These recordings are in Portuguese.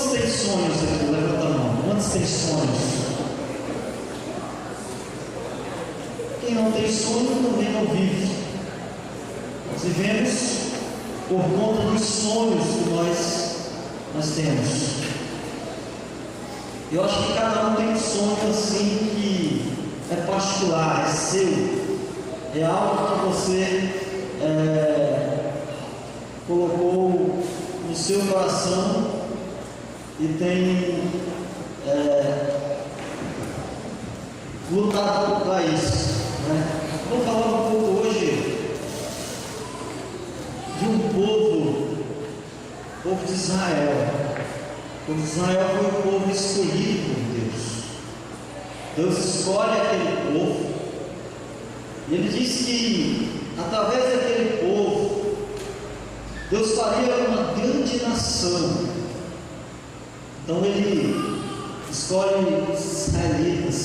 Quantos têm sonhos aqui? Levanta a mão. Quantos têm sonhos? Quem não tem sonho também não vive. Nós vivemos por conta dos sonhos que nós temos. Eu acho que cada um tem um sonho assim que é particular, é seu, é algo que você colocou no seu coração e tem lutado para isso, né? Vou falar um pouco hoje de um povo de Israel. O povo de Israel foi o povo escolhido por Deus. Deus escolhe aquele povo e Ele diz que através daquele povo Deus faria uma grande nação. Então Ele escolhe os israelitas.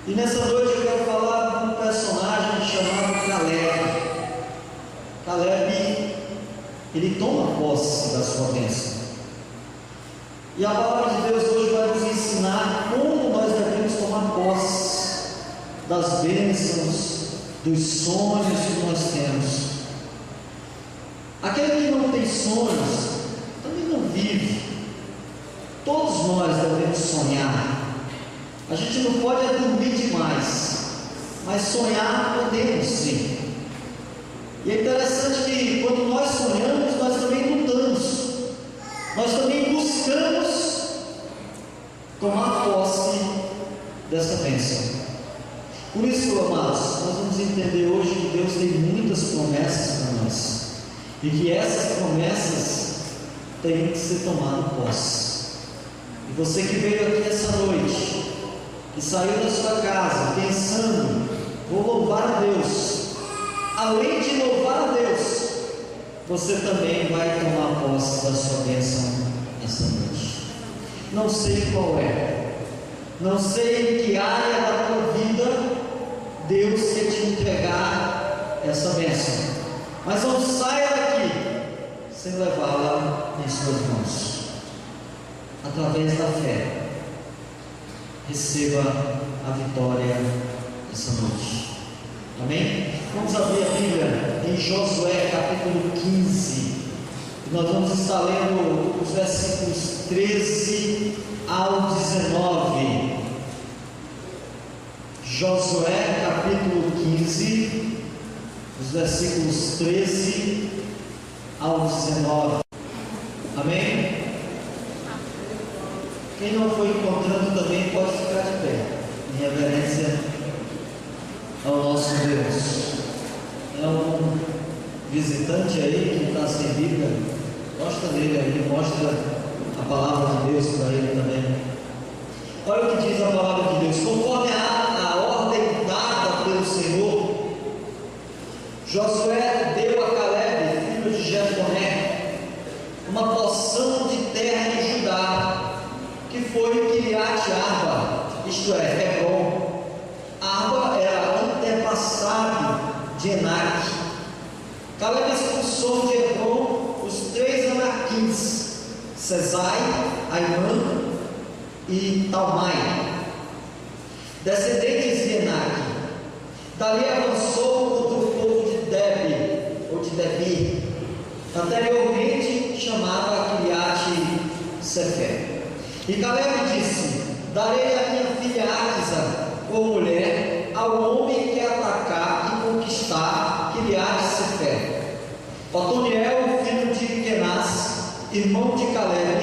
E nessa noite eu quero falar de um personagem chamado Caleb. Caleb, ele toma posse da sua bênção. E a palavra de Deus hoje vai nos ensinar como nós devemos tomar posse das bênçãos, dos sonhos que nós temos. Aquele que não tem sonhos também não vive. Todos nós devemos sonhar. A gente não pode dormir demais, mas sonhar podemos sim. E é interessante que quando nós sonhamos, nós também lutamos, nós também buscamos tomar posse dessa bênção. Por isso, amados, nós vamos entender hoje que Deus tem muitas promessas para nós, e que essas promessas têm que ser tomadas posse. E você que veio aqui essa noite, que saiu da sua casa pensando, vou louvar a Deus, além de louvar a Deus, você também vai tomar posse da sua bênção essa noite. Não sei qual é, não sei em que área da tua vida Deus quer te entregar essa bênção, mas não saia daqui sem levá-la em suas mãos. Através da fé, receba a vitória essa noite. Amém? Vamos abrir a Bíblia em Josué capítulo 15. Nós vamos estar lendo os versículos 13 ao 19. Josué capítulo 15, os versículos 13 ao 19. Amém? Quem não foi encontrando também pode ficar de pé, em reverência ao nosso Deus. É um visitante aí que está sem Bíblia, mostra nele aí, mostra a palavra de Deus para ele também. Olha o que diz a palavra de Deus: conforme a ordem dada pelo Senhor, Josué deu a Caleb, filho de Jefoné, uma porção de terra em Judá, que foi Quiriate Arba, isto é, Hebron. Arba era antepassado de Enaque. Caleb expulsou de Hebron os 3 anaquins, Sesai, Aimã e Talmai, descendentes de Enaque. Dali avançou contra o povo de Debi, anteriormente chamava Quiriate Sefer. E Caleb disse: darei a minha filha Áquisa por mulher ao homem que atacar e conquistar Quiriate Sefer. Otoniel, filho de Kenaz, irmão de Caleb,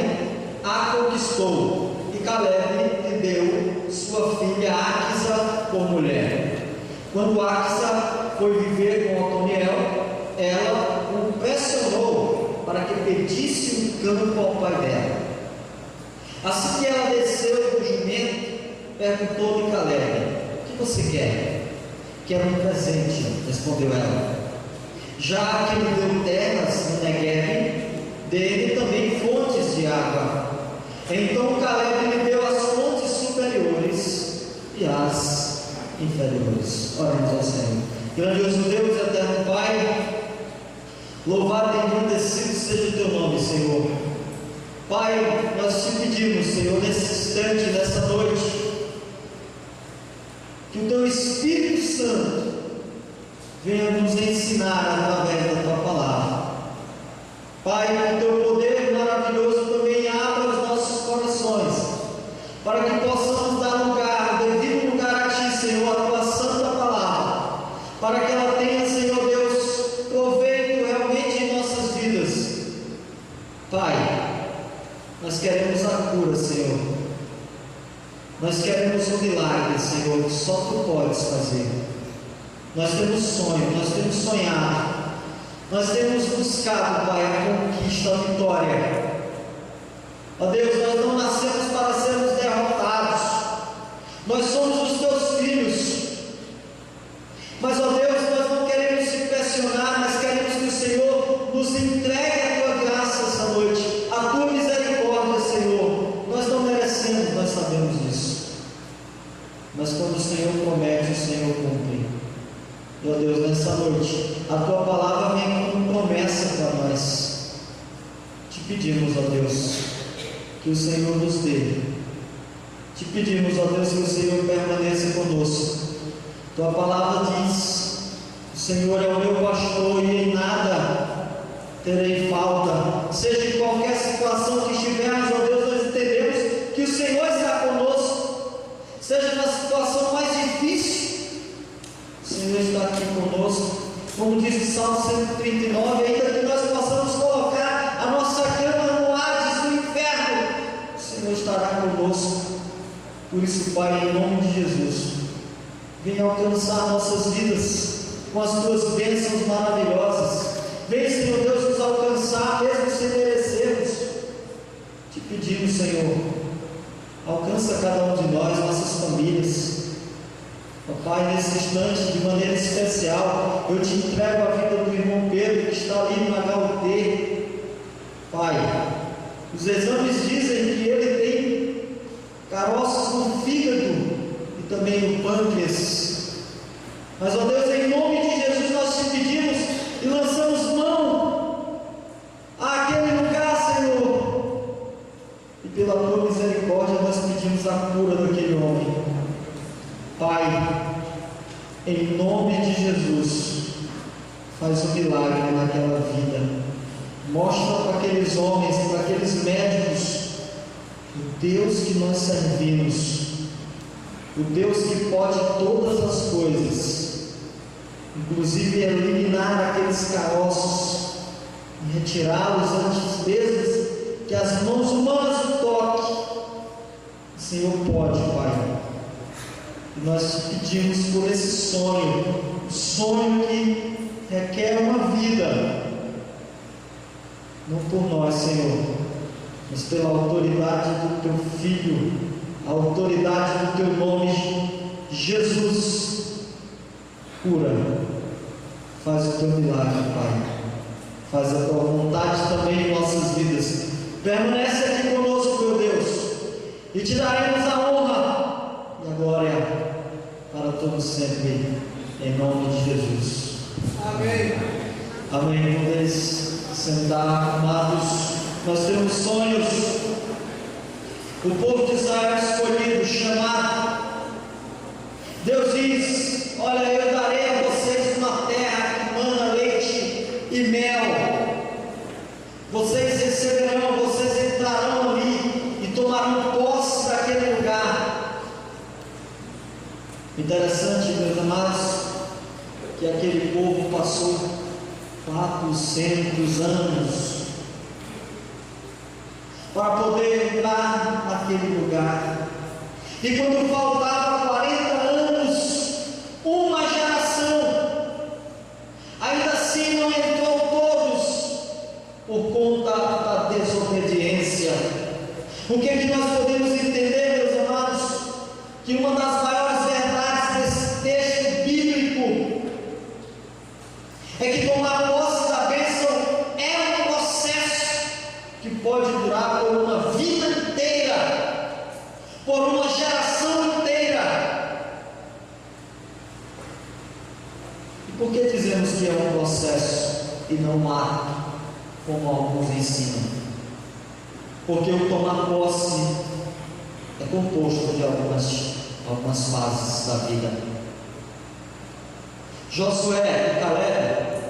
a conquistou, e Caleb lhe deu sua filha Áquisa por mulher. Quando Áquisa foi viver com Otoniel, ela o pressionou para que pedisse um campo ao pai dela. Assim que ela desceu do jumento, perguntou-lhe Caleb: o que você quer? Quero um presente, respondeu ela. Já que lhe deu terras no Negueb, dele também fontes de água. Então Caleb lhe deu as fontes superiores e as inferiores. Oremos ao Senhor. Grandioso Deus, eterno Pai, louvado e engrandecido seja o teu nome, Senhor. Pai, nós te pedimos, Senhor, nesse instante, nessa noite, que o Teu Espírito Santo venha nos ensinar através da Tua palavra. Pai, que o Teu poder maravilhoso também abra os nossos corações, para que possamos dar lugar, o devido lugar a Ti, Senhor, a Tua santa palavra, para que ela tenha, Senhor Deus, proveito realmente em nossas vidas. Pai, nós queremos a cura, Senhor. Nós queremos o milagre, Senhor, que só Tu podes fazer. Nós temos sonho, nós temos sonhado, nós temos buscado, Pai, a conquista, a vitória. Ó Deus, nós não nascemos para sermos derrotados, nós somos os Teus filhos. Mas, ó Deus, nós não queremos se pressionar, nós queremos que o Senhor nos entregue a Tua graça essa noite, a Tua misericórdia, Senhor. Nós não merecemos, nós sabemos disso. Mas quando o Senhor promete, o Senhor cumpre. E, ó Deus, nessa noite, a Tua palavra vem como promessa para nós. Te pedimos, ó Deus, que o Senhor nos dê. Te pedimos, ó Deus, que o Senhor permaneça conosco. Tua palavra diz: o Senhor é o meu pastor e em nada terei falta. Seja em qualquer situação que estivermos, ó Deus, nós entendemos que o Senhor está conosco. Seja na situação mais difícil, o Senhor está aqui conosco. Como diz o Salmo 139, ainda que nós possamos colocar a nossa cama no Hades do inferno, o Senhor estará conosco. Por isso, Pai, em nome de Jesus, venha alcançar nossas vidas com as Tuas bênçãos maravilhosas. Venha, Senhor Deus, nos alcançar mesmo sem merecermos. Te pedimos, Senhor, alcança cada um de nós, nossas famílias. Ó Pai, nesse instante, de maneira especial, eu Te entrego a vida do irmão Pedro, que está ali na HUT. Pai, os exames dizem que ele tem caroços no fígado e também no pâncreas. Mas, ó Deus, em nome de Jesus, nós Te pedimos e lançamos mão àquele lugar, Senhor. E pela Tua misericórdia, nós pedimos a cura daquele homem. Pai, em nome de Jesus, faz um milagre naquela vida. Mostra para aqueles homens e para aqueles médicos o Deus que nós servimos, o Deus que pode todas as coisas, inclusive eliminar aqueles caroços e retirá-los antes mesmo que as mãos humanas o toquem. O Senhor pode, Pai. E nós Te pedimos por esse sonho, um sonho que requer uma vida, não por nós, Senhor, mas pela autoridade do Teu Filho, a autoridade do Teu nome, Jesus. Cura, faz o Teu milagre, Pai, faz a Tua vontade também em nossas vidas. Permanece aqui conosco, meu Deus, e Te daremos a honra e a glória para todos sempre, em nome de Jesus. Amém. Amém. Podeis sentar, amados. Nós temos sonhos. O povo de Israel escolhido, chamado. Deus diz: olha, eu darei a vocês uma terra que mana leite e mel. Vocês receberão, vocês entrarão ali e tomarão posse daquele lugar. Interessante, meus amados, que aquele povo passou 400 anos para poder entrar naquele lugar. E quando faltava 40 anos, uma geração, ainda assim não entrou todos, por conta da desobediência. O que é que nós podemos entender, meus amados? Que uma das maiores verdades desse texto bíblico é que tomar posse da bênção é um processo que pode durar por uma vida inteira, por uma geração inteira. E por que dizemos que é um processo e não um ato, como alguns ensinam? porque o tomar posse é composto de algumas fases da vida. Josué e Caleb,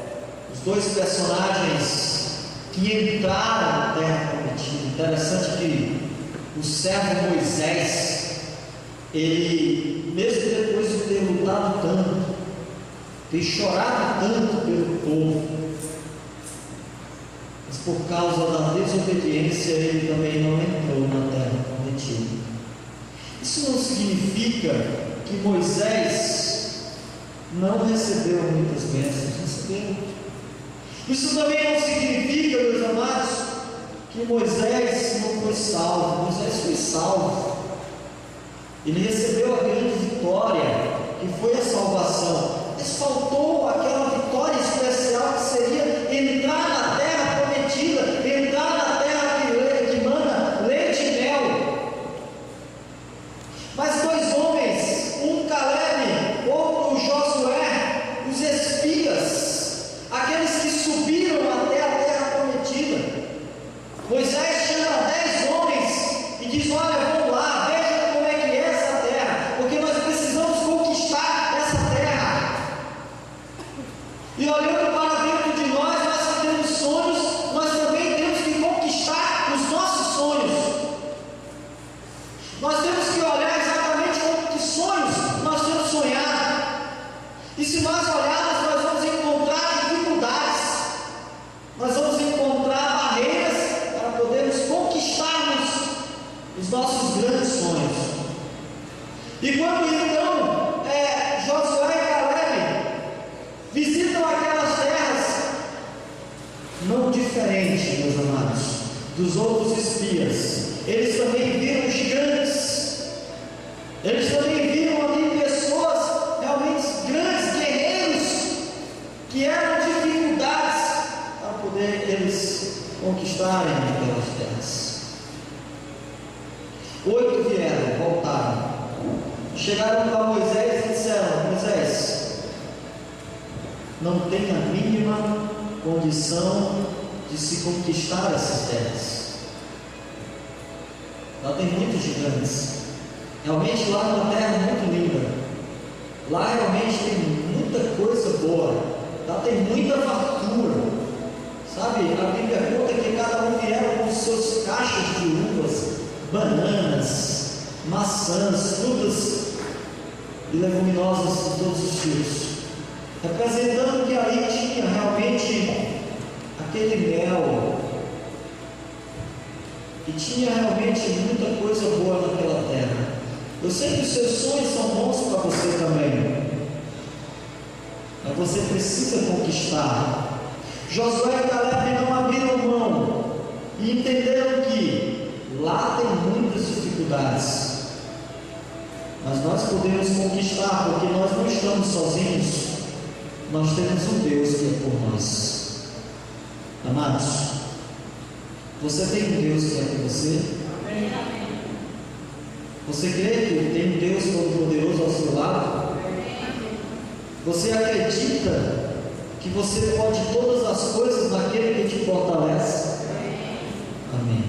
os dois personagens que entraram na terra prometida. Interessante que o servo Moisés, ele, mesmo depois de ter lutado tanto, ter chorado tanto pelo povo, mas por causa da desobediência, ele também não entrou na terra prometida. Isso não significa que Moisés não recebeu muitas bênçãos, recebeu. Isso também não significa, meus amados, que Moisés não foi salvo. Moisés foi salvo. Ele recebeu a grande vitória, que foi a salvação. Mas faltou aquela vitória especial que seria entrar na terra prometida, entrar na terra que mana leite e mel. Mas dois homens, um Caleb, outro Josué, os espias, aqueles que subiram até a terra prometida. Moisés chama 10 homens e diz: olha, vamos lá, veja como é que é essa terra, porque nós precisamos conquistar essa terra. E olhando para dentro de nós que temos sonhos, nós também temos que conquistar os nossos sonhos. Nós temos que olhar exatamente como que sonhos nós temos sonhado. E se nós olharmos, nós vamos encontrar dificuldades, nós vamos encontrar barreiras para podermos conquistarmos os nossos grandes sonhos. E quando então Josué e Caleb visitam aquelas terras, não diferente, meus amados, dos outros espias, eles também viram gigantes, eles também viram ali pessoas realmente grandes, guerreiros, que eram dificuldades para poder eles conquistarem aquelas terras. 8 vieram, voltaram, chegaram para Moisés e disseram: Moisés, não tem a mínima condição de se conquistar essas terras. Lá tem muitos gigantes. Realmente lá é uma terra muito linda. Lá realmente tem muita coisa boa. Lá tem muita fartura. Sabe, a Bíblia conta que cada um vieram com seus cachos de uvas, bananas, maçãs, frutas e leguminosas de todos os tipos, representando que ali tinha realmente aquele mel, e tinha realmente muita coisa boa naquela terra. Eu sei que os seus sonhos são bons para você também, mas você precisa conquistar. Josué e Caleb não abriram mão e entenderam que lá tem muitas dificuldades, mas nós podemos conquistar, porque nós não estamos sozinhos, nós temos um Deus que é por nós. Amados, você tem um Deus que é por você? Amém. Você crê que tem um Deus todo-poderoso ao seu lado? Você acredita que você pode todas as coisas naquele que te fortalece? Amém.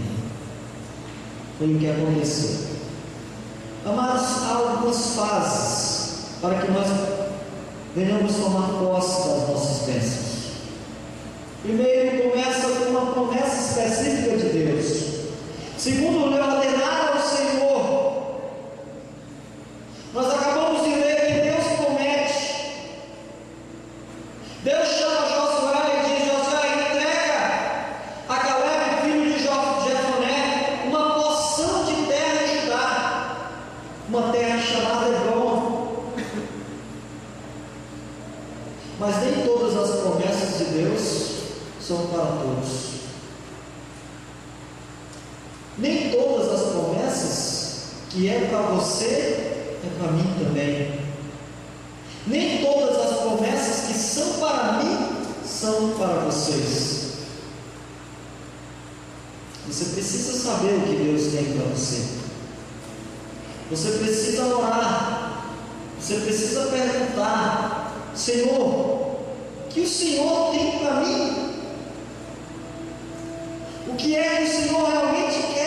Foi o que aconteceu. Amados, há algumas fases para que nós venhamos tomar posse das nossas bênçãos. Primeiro, começa com uma promessa específica de Deus. Segundo, lhe ordenar ao Senhor. Nós acabamos de ver que Deus promete. Deus chama Josué e diz: Josué, entrega a Caleb, filho de Jefoné, uma porção de terra em Judá, uma terra chamada Hebron. Mas nem todas as promessas de Deus são para todos. Nem todas as promessas que é para você é para mim também. Nem todas as promessas que são para mim são para vocês. Você precisa saber o que Deus tem para você. Você precisa orar. Você precisa perguntar: Senhor, o que o Senhor tem para mim? O que é que o Senhor realmente quer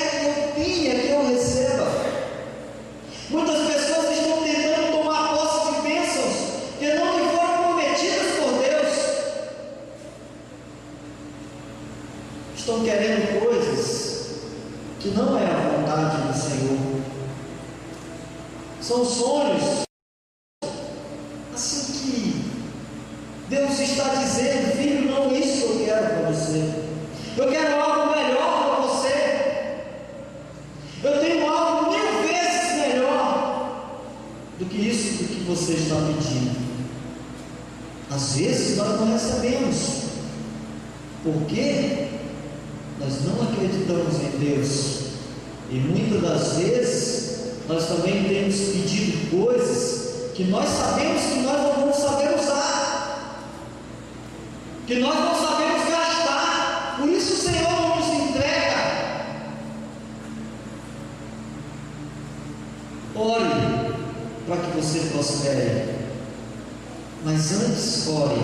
São sonhos assim que Deus está dizendo: filho, não é isso que eu quero para você. Eu quero algo melhor para você. Eu tenho algo 1000 vezes melhor do que isso do que você está pedindo. Às vezes nós não recebemos, porque nós não acreditamos em Deus, e muitas das vezes nós também temos pedido coisas que nós sabemos que nós não vamos saber usar, que nós não sabemos gastar. Por isso o Senhor não nos entrega. Ore para que você prospere, mas antes ore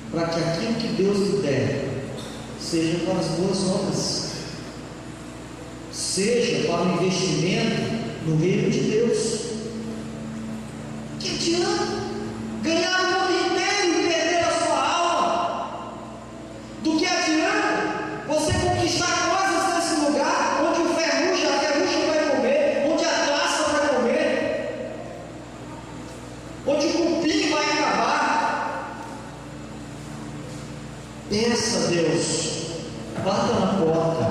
para que aquilo que Deus lhe der seja para as boas obras, seja para o investimento no reino de Deus. Que adianta ganhar o mundo inteiro e perder a sua alma? Do que adianta você conquistar coisas nesse lugar onde a ferrugem vai comer, onde a traça vai comer, onde o cupim vai acabar? Peça a Deus, bata na porta,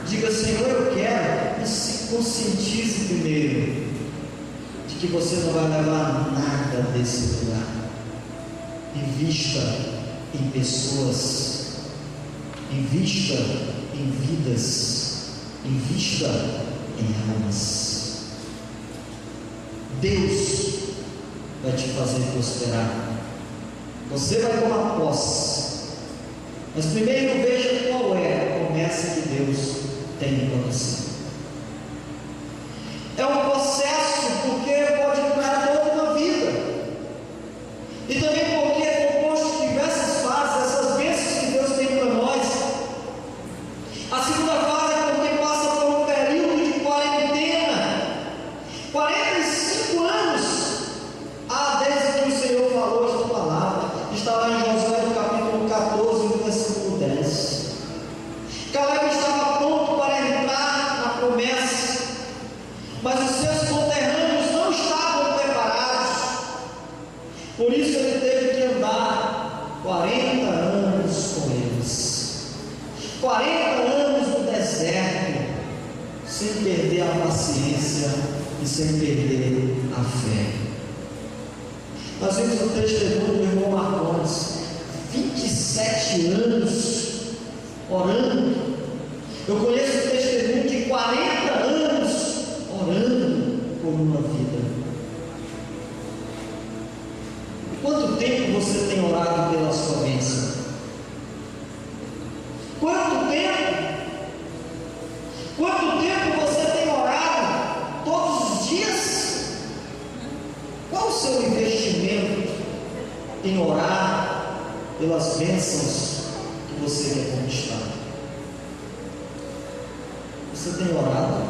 diga: Senhor, eu quero, e se conscientize primeiro de que você não vai levar nada desse lugar. Invista em pessoas, invista em vidas, invista em almas. Deus vai te fazer prosperar. Você vai tomar posse, mas primeiro veja qual é a promessa que Deus tem para você. É um processo, porque pode durar toda uma vida, e também porque é composto de diversas fases, essas bênçãos que Deus tem para nós. A segunda fase é quando quem passa por um período de quarentena, 45 anos, desde que o Senhor falou esta palavra. Está lá em Josué no capítulo 14, no versículo 10. Caleb estava pronto para entrar na promessa, mas os seus conterrâneos não estavam preparados. Por isso ele teve que andar 40 anos com eles, 40 anos no deserto, sem perder a paciência e sem perder a fé. Nós vimos o testemunho do irmão Marcondes, 27 anos orando. Eu conheço o testemunho de 40 anos orando por uma vida. Quanto tempo você tem orado pela sua bênção? Quanto tempo? Quanto tempo você tem orado? Todos os dias? Qual o seu investimento em orar pelas bênçãos que você quer conquistar? Você tem orado?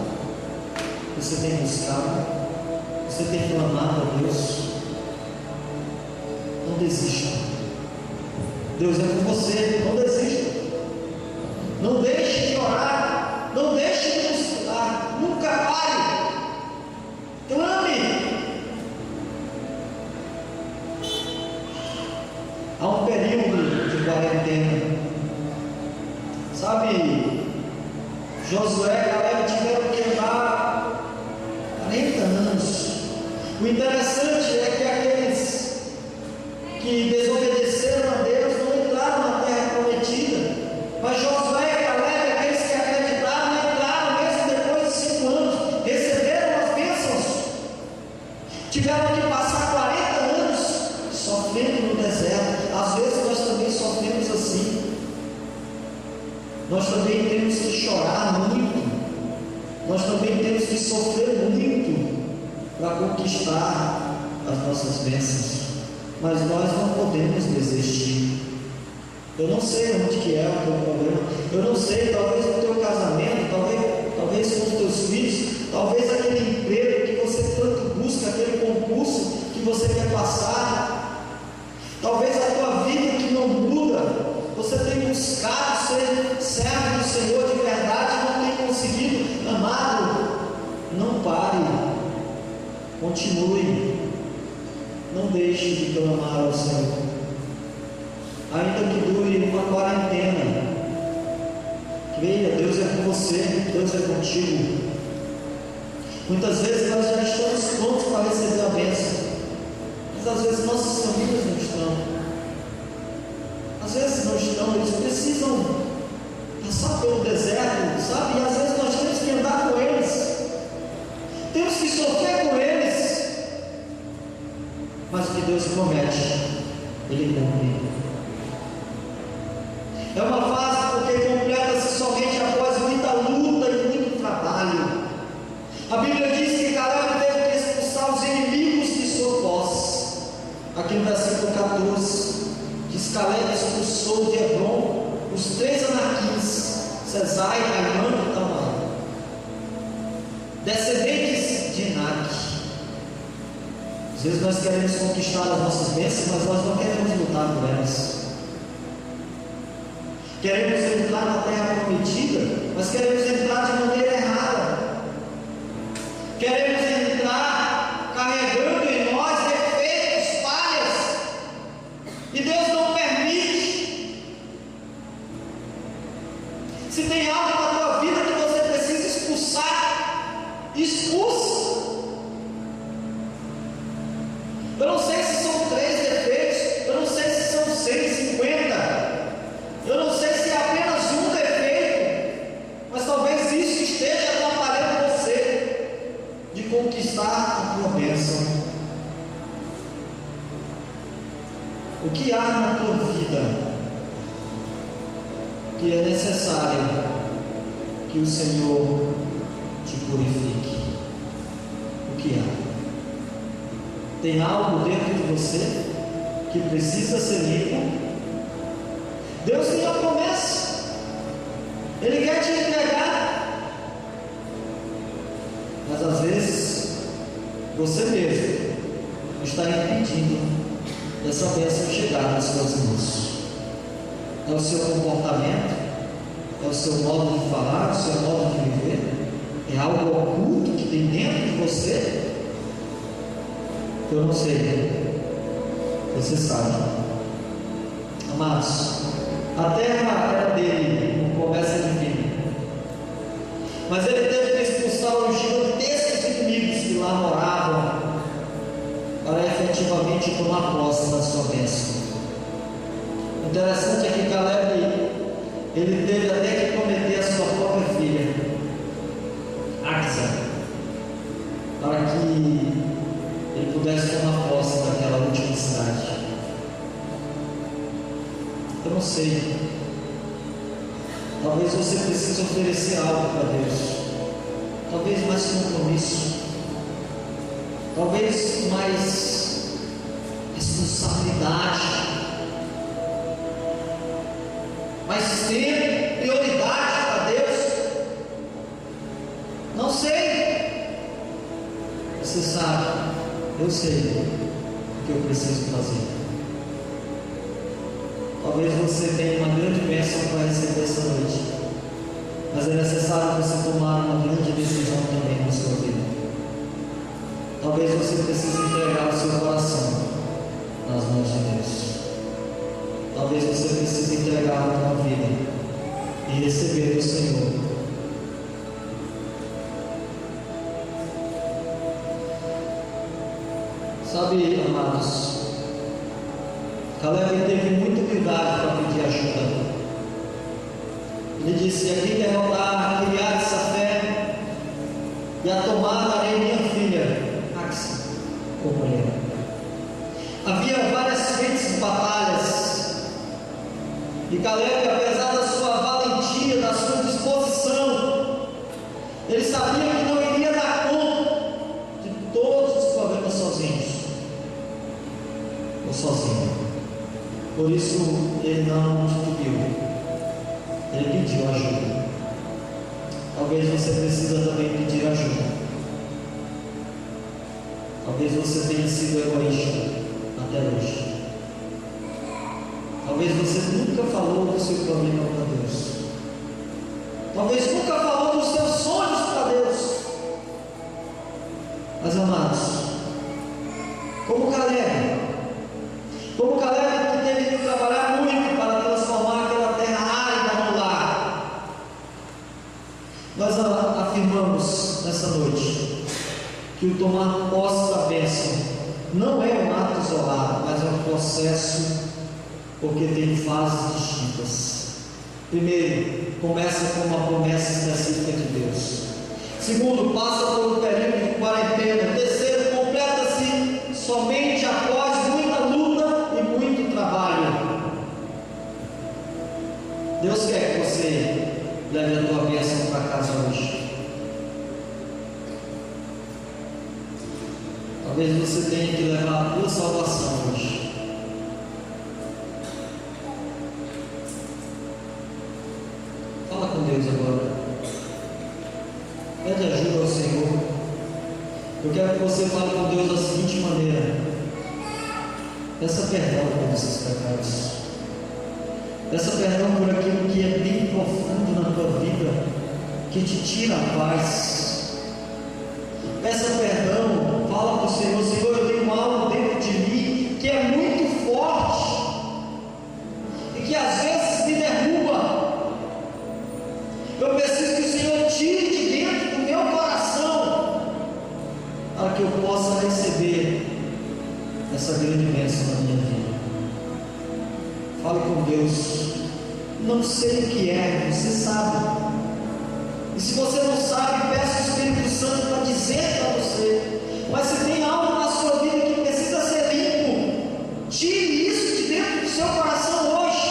Você tem buscado? Você tem clamado a Deus? Não desista. Deus é com você. Não desista. Não deixe de orar. Não deixe de buscar. Nunca pare. Clame. Há um período de quarentena. Sabe, Josué e Caleb tiveram que andar 40 anos. O interessante é que aqueles que desobedeceram a Deus não entraram na terra prometida, mas Josué e Caleb, aqueles que acreditaram, entraram mesmo depois de 5 anos, receberam as bênçãos. Tiveram que passar 40 anos sofrendo no deserto. Às vezes nós também sofremos assim. Nós também temos que chorar muito, nós também temos que sofrer muito para conquistar as nossas bênçãos, mas nós não podemos desistir. Eu não sei onde que é o teu problema, eu não sei, talvez no teu casamento, talvez com os teus filhos, talvez aquele emprego que você tanto busca, aquele concurso que você quer passar, talvez a tua vida que não muda. Você tem buscado ser servo do Senhor de verdade, não tem conseguido. Amado, não pare, Continue, não deixe de clamar ao Senhor, ainda que dure uma quarentena. Creia, Deus é com você, Deus é contigo. Muitas vezes nós já estamos prontos para receber a bênção, mas às vezes nossas famílias não estão, às vezes não estão, eles precisam passar pelo deserto, sabe? E às vezes nós temos que andar com eles, temos que sofrer com eles, mas o que Deus promete, Ele cumpre. É uma fase porque completa-se somente após muita luta e muito trabalho. A Bíblia diz que Caleb teve que expulsar os inimigos de sua posse. Aqui no versículo 14, diz que Caleb expulsou de Hebron os 3 anaquins, Sesai, Aimã e Tamar, descendentes de Enaque. Às vezes nós queremos conquistar as nossas bênçãos, mas nós não queremos lutar por elas. Queremos entrar na terra prometida, mas queremos entrar de maneira errada. Queremos entrar carregando em nós defeitos, falhas, e Deus não permite. Se tem algo na tua vida que você precisa expulsar, expulsa. Eu não sei se são 3 defeitos, eu não sei se são 150, eu não sei se é apenas um defeito, mas talvez isso esteja atrapalhando você de conquistar a tua bênção. O que há na tua vida que é necessário que o Senhor te purifique? O que há? Tem algo dentro de você que precisa ser limpo? Deus tem a promessa, Ele quer te entregar, mas às vezes você mesmo está impedindo essa bênção chegar nas suas mãos. É o seu comportamento, é o seu modo de falar, é o seu modo de viver, é algo oculto que tem dentro de você. Eu não sei, você sabe. Amados, a terra era dele, com promessa divina, mas ele teve que expulsar os gigantescos inimigos que lá moravam, para efetivamente tomar posse da sua bênção. O interessante é que Caleb, ele teve até que prometer a sua própria filha, Axa, para que ele pudesse tomar posse daquela última cidade. Eu não sei, talvez você precise oferecer algo para Deus, talvez mais compromisso, talvez mais responsabilidade, mais tempo, prioridade para Deus. Não sei, você sabe, eu sei o que eu preciso fazer. Talvez você tenha uma grande bênção para receber essa noite, mas é necessário você tomar uma grande decisão também na sua vida. Talvez você precise entregar o seu coração nas mãos de Deus. Talvez você precise entregar a tua vida e receber do Senhor. Sabe, amados, Caleb teve muita humildade para pedir ajuda. Ele disse: aqui derrotar Kiriat Safé e a tomar darei minha filha Axa como ele. Havia várias frentes de batalhas, e Caleb, apesar da sua valentia, da sua disposição, ele sabia que não iria dar conta de todos os problemas sozinhos, ou sozinho. Por isso ele não titubeou, ele pediu ajuda. Talvez você precisa também pedir ajuda. Talvez você tenha sido egoísta até hoje. Talvez você nunca falou do seu problema para Deus. Talvez nunca falou dos seus sonhos para Deus. Mas amados, que o tomar posse da bênção não é um ato isolado, mas é um processo, porque tem fases distintas. Primeiro, começa com uma promessa específica de Deus. Segundo, passa por um período de quarentena. Terceiro, completa-se somente após muita luta e muito trabalho. Deus quer que você leve a tua bênção para casa hoje. Talvez você tenha que levar a tua salvação hoje. Fala com Deus agora. Pede ajuda ao Senhor. Eu quero que você fale com Deus da seguinte maneira: peça perdão por esses pecados. Peça perdão por aquilo que é bem profundo na tua vida, que te tira a paz. Peça perdão, fala para o Senhor: Senhor, eu tenho algo dentro de mim que é muito forte e que às vezes me derruba. Eu preciso que o Senhor tire de dentro do meu coração, para que eu possa receber essa grande bênção na minha vida. Fale com Deus. Não sei o que é, você sabe. E se você não sabe, peça o Espírito Santo para dizer para você. Mas se tem algo na sua vida que precisa ser limpo, tire isso de dentro do seu coração hoje.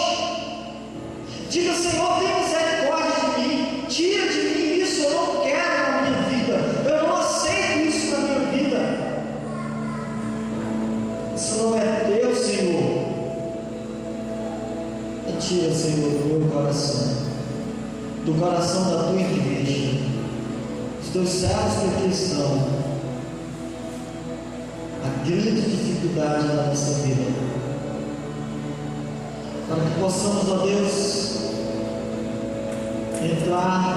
Diga: Senhor, tem misericórdia de mim. Tira de mim isso, eu não quero na minha vida. Eu não aceito isso na minha vida. Isso não é teu, Senhor. Tira, Senhor, do meu coração, do coração da tua igreja, dos teus servos que aqui estão, a grande dificuldade da nossa vida, para que possamos, ó Deus, entrar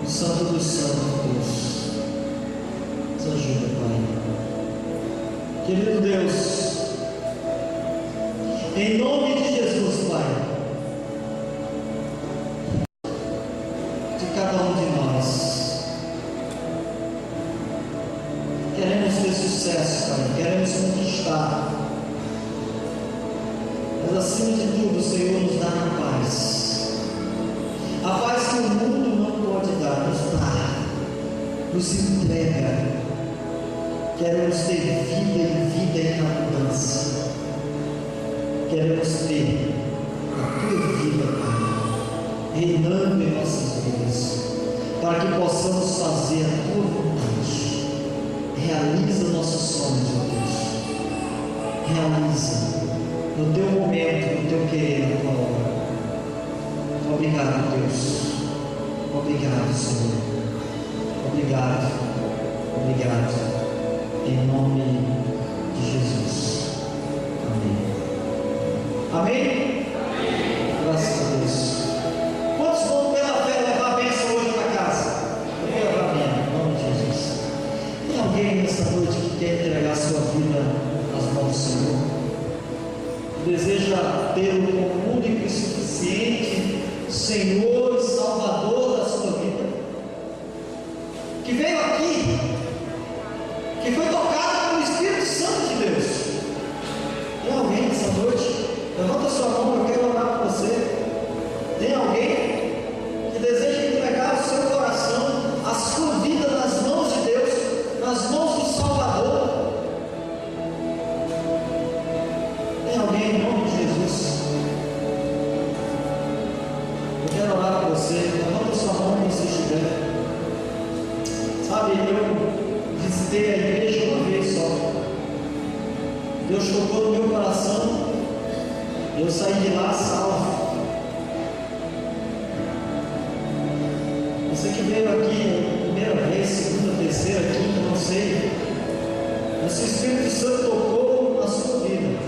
no Santo dos Santos, Deus. Nos ajuda, Pai. Querido Deus, em nome de Jesus, Pai, de cada um de nós, queremos ter sucesso, Pai, queremos conquistar, mas acima de tudo, Senhor, nos dá a paz, a paz que o mundo não pode dar, nos dá, nos entrega. Queremos ter vida e vida em abundância. Queremos ter a tua vida, Pai, reinando em nossas vidas, para que possamos fazer a tua vontade. Realiza nossos sonhos, ó Deus. Realiza no teu momento, no teu querer, na tua hora. Obrigado, Deus. Obrigado, Senhor. Obrigado. Obrigado. Em nome de Jesus. Amém. Amém? Amém. Graças a Deus. Quantos vão pela fé levar a bênção hoje para casa? Eu vou levar a minha, em nome de Jesus. Tem alguém nessa noite que quer entregar a sua vida às mãos do Senhor? Deseja ter o único e suficiente Senhor e Salvador da sua vida? Que veio aqui, que foi tocado pelo Espírito Santo de Deus. Tem alguém nessa noite? Levanta sua mão, eu quero orar por você. Tem alguém que deseja entregar o seu coração, a sua vida nas mãos de Deus, nas mãos do Salvador? Tem alguém em nome de Jesus? Eu quero orar por você. Levanta sua mão onde você estiver. Sabe, eu visitei a igreja uma vez só. Deus tocou no meu coração. Eu saí de lá salvo. Você que veio aqui primeira vez, segunda, terceira, quinta, não sei, mas se o Espírito Santo tocou na sua vida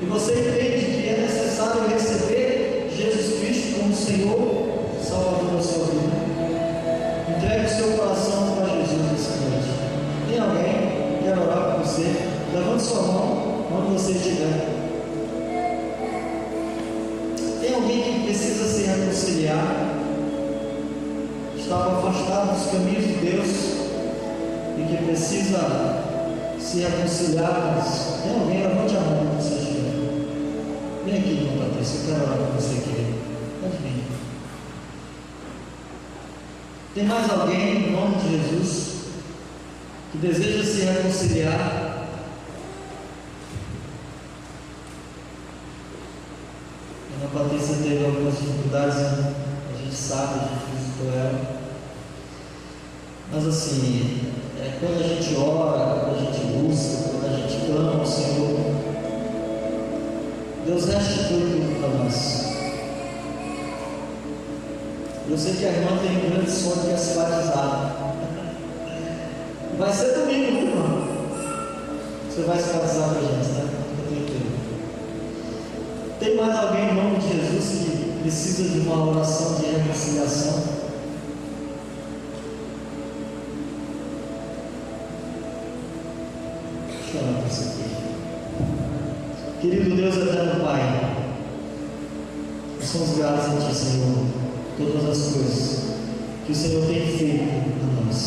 e você entende que é necessário receber Jesus Cristo como Senhor, Salvador da sua vida, entregue o seu coração para Jesus nessa noite. Tem alguém que quer orar por você? Levante sua mão onde você estiver. Tem alguém que precisa se reconciliar, estava afastado dos caminhos de Deus, e que precisa se reconciliar. Tem alguém? Levante a mão que você estiver. Vem aqui, irmão Patrícia, eu quero orar com você, querido. Pode vir. Tem mais alguém, em nome de Jesus, que deseja se reconciliar? A irmã Patrícia teve algumas dificuldades, a gente sabe, a gente visitou ela. Mas assim, quando a gente ora, quando a gente busca, quando a gente clama ao Senhor, Deus restitui tudo para nós. Eu sei que a irmã tem um grande sonho que é se batizar. Vai ser domingo, viu, irmão? Você vai se batizar para a gente, né? Tem mais alguém em nome de Jesus que precisa de uma oração de reconciliação? Deixa eu orar para você aqui. Querido Deus eterno Pai, nós somos gratos a Ti, Senhor, todas as coisas que o Senhor tem feito a nós.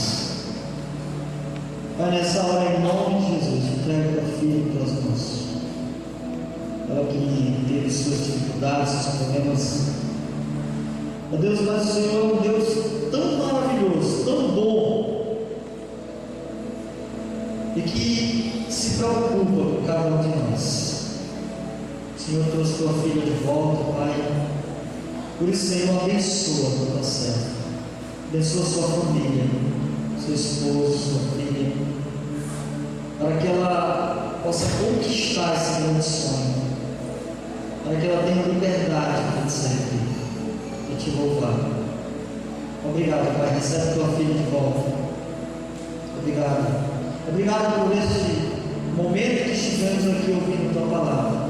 Pai, nessa hora, em nome de Jesus, entrega o filho em tuas mãos. Ela que teve suas dificuldades, seus problemas. Ó Deus, mas o Senhor é um Deus tão maravilhoso, tão bom, e que se preocupa com cada um de nós. O Senhor trouxe tua filha de volta, Pai. Por isso, Senhor, abençoa a tua serva, abençoa sua família, seu esposo, sua filha, para que ela possa conquistar esse grande sonho, para que ela tenha liberdade de servir e te louvar. Obrigado, Pai, recebe tua filha de volta. Obrigado. Obrigado por este momento que estivemos aqui ouvindo tua palavra.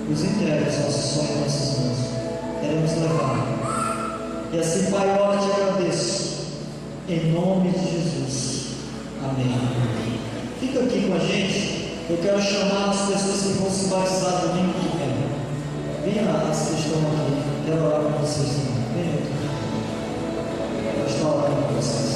Nos entrega os nossos sonhos em nossas mãos. Queremos levar. E assim, Pai, ora, te agradeço. Em nome de Jesus. Amém. Fica aqui com a gente. Eu quero chamar as pessoas que vão se batizar domingo que vem. Venha as que estão aqui. Quero orar com vocês também. Venha aqui. Eu estou orando com vocês.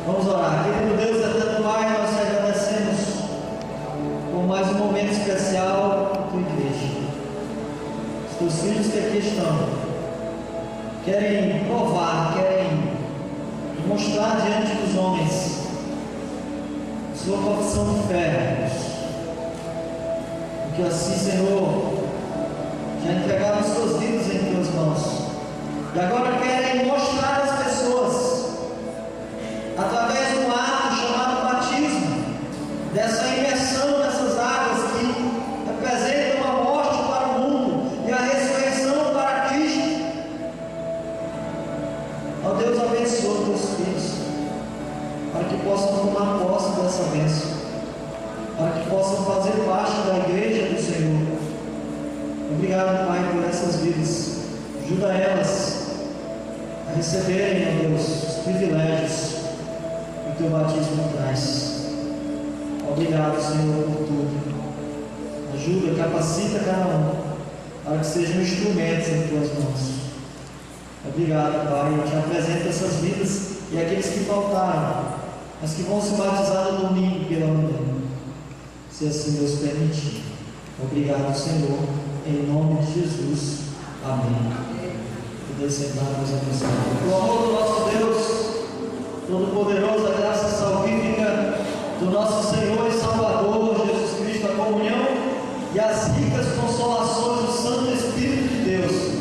Vamos orar. Querido Deus, eterno Pai, nós te agradecemos por mais um momento especial da tua igreja. Os teus filhos que aqui estão querem provar, querem mostrar diante dos homens sua confissão de fé. Que assim, Senhor, já entregaram suas vidas em tuas mãos e agora querem mostrar às pessoas através de um ato chamado batismo, dessa imersão nessas águas que representam a morte para o mundo e a ressurreição para Cristo. Ó Deus, abençoa teus filhos, para que possam tomar posse dessa bênção, para que possam fazer parte da igreja do Senhor. Obrigado, Pai, por essas vidas. Ajuda elas a receberem, ó Deus, os privilégios que o teu batismo traz. Obrigado, Senhor, por tudo. Ajuda, capacita cada um para que sejam instrumentos em tuas mãos. Obrigado, Pai. Eu te apresento essas vidas e aqueles que faltaram, mas que vão se batizar no domingo pela manhã, se assim Deus permitir. Obrigado, Senhor, em nome de Jesus. Amém. Poder sentar, meus abençoados. O amor do nosso Deus Todo-Poderoso, a graça salvífica do nosso Senhor e Salvador Jesus Cristo, a comunhão e as ricas consolações do Santo Espírito de Deus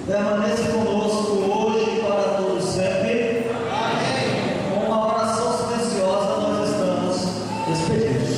permaneça conosco hoje e para todos sempre. Amém. Com uma oração silenciosa nós estamos despedidos.